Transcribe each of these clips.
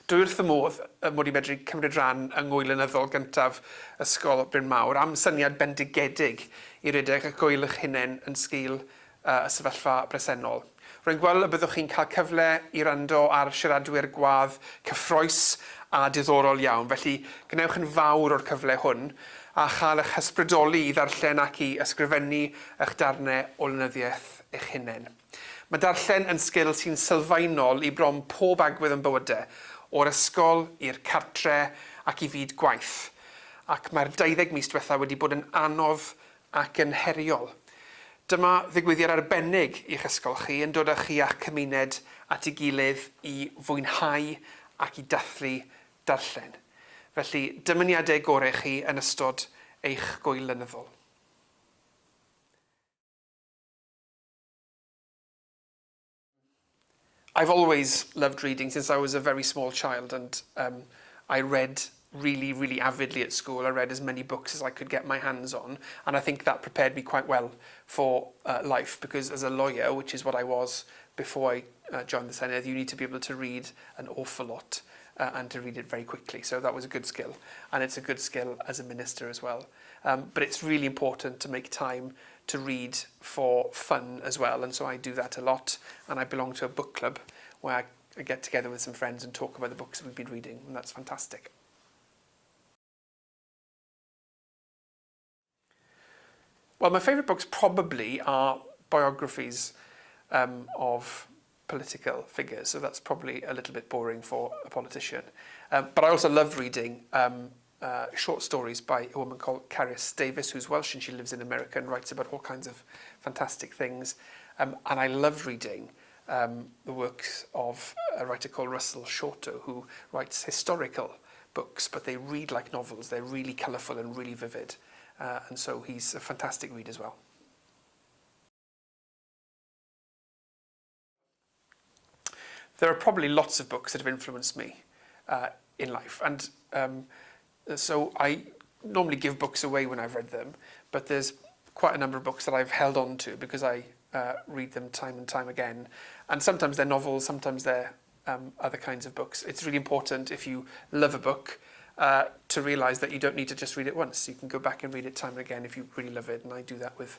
Dwi wrth y modd mod i medru cymryd rhan yng ngwylynyddol gyntaf ysgol Bryn Mawr am syniad bendigedig i redeg ac gwyl eich hunain yn sgil y sefyllfa bresennol. Rwy'n gweld y byddwch chi'n cael cyfle i rando ar siaradwyr gwadd cyffroes a diddorol iawn, felly gwnewch yn fawr o'r cyfle hwn a chael eich hysbrydoli i ddarllen ac i ysgrifennu eich darnau o lenyddiaeth eich hunain. Mae darllen yn sgil sy'n sylfaenol i bron pob agwedd yn bywydau, o'r ysgol i'r cartre ac i fyd gwaith. Ac mae'r 12 mis diwethaf wedi bod yn anodd ac yn heriol. Dyma ddigwyddiad arbennig i'ch ysgol chi yn dod â chi a'ch cymuned at ei gilydd i fwynhau ac i dathlu darllen. Felly, dymuniadau gorau chi yn ystod eich gwyl lenyddol. I've always loved reading since I was a very small child, and I read really avidly at school. I read as many books as I could get my hands on, and I think that prepared me quite well for life, because as a lawyer, which is what I was before I joined the Senedd, you need to be able to read an awful lot and to read it very quickly. So that was a good skill, and it's a good skill as a minister as well. But it's really important to make time to read for fun as well, and so I do that a lot, and I belong to a book club where I get together with some friends and talk about the books that we've been reading, and that's fantastic. Well, my favourite books probably are biographies of political figures, so that's probably a little bit boring for a politician. But I also love reading short stories by a woman called Carys Davis, who's Welsh, and she lives in America and writes about all kinds of fantastic things. And I love reading the works of a writer called Russell Shorto, who writes historical books, but they read like novels. They're really colourful and really vivid. And so he's a fantastic read as well. There are probably lots of books that have influenced me in life, and so I normally give books away when I've read them, but there's quite a number of books that I've held on to because I read them time and time again, and sometimes they're novels, sometimes they're other kinds of books. It's really important, if you love a book, to realise that you don't need to just read it once. You can go back and read it time and again if you really love it, and I do that with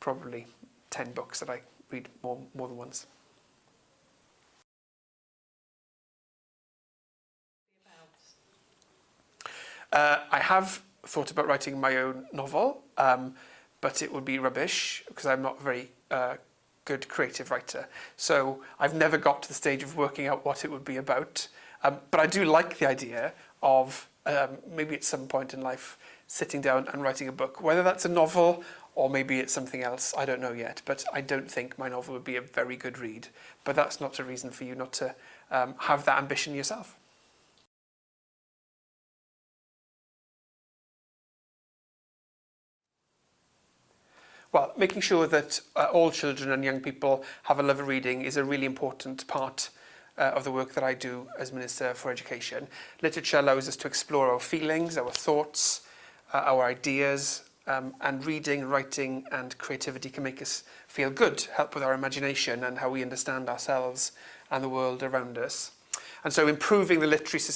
probably 10 books that I read more than once. I have thought about writing my own novel, but it would be rubbish because I'm not a very good creative writer. So I've never got to the stage of working out what it would be about. But I do like the idea of maybe at some point in life sitting down and writing a book. Whether that's a novel or maybe it's something else, I don't know yet. But I don't think my novel would be a very good read. But that's not a reason for you not to have that ambition yourself. Well, making sure that all children and young people have a love of reading is a really important part of the work that I do as Minister for Education. Literature allows us to explore our feelings, our thoughts, our ideas, and reading, writing and creativity can make us feel good, help with our imagination and how we understand ourselves and the world around us. And so improving the literacy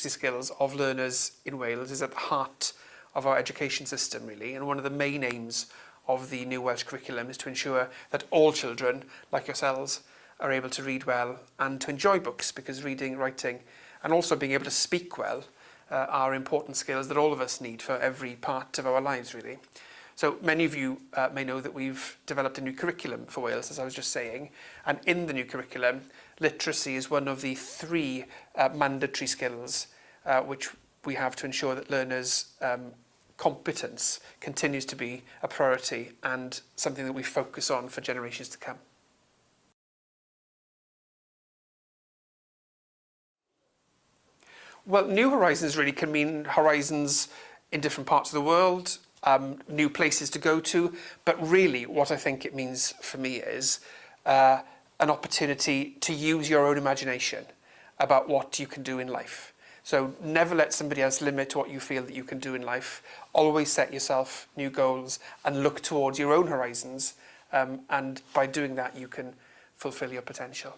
skills of learners in Wales is at the heart of our education system, really, and one of the main aims of the new Welsh curriculum is to ensure that all children, like yourselves, are able to read well and to enjoy books, because reading, writing and also being able to speak well are important skills that all of us need for every part of our lives, really. So many of you may know that we've developed a new curriculum for Wales, as I was just saying, and in the new curriculum, literacy is one of the 3 mandatory skills which we have to ensure that learners' competence continues to be a priority and something that we focus on for generations to come. Well, new horizons really can mean horizons in different parts of the world, new places to go to, but really what I think it means for me is an opportunity to use your own imagination about what you can do in life. So never let somebody else limit what you feel that you can do in life. Always set yourself new goals and look towards your own horizons, and by doing that you can fulfill your potential.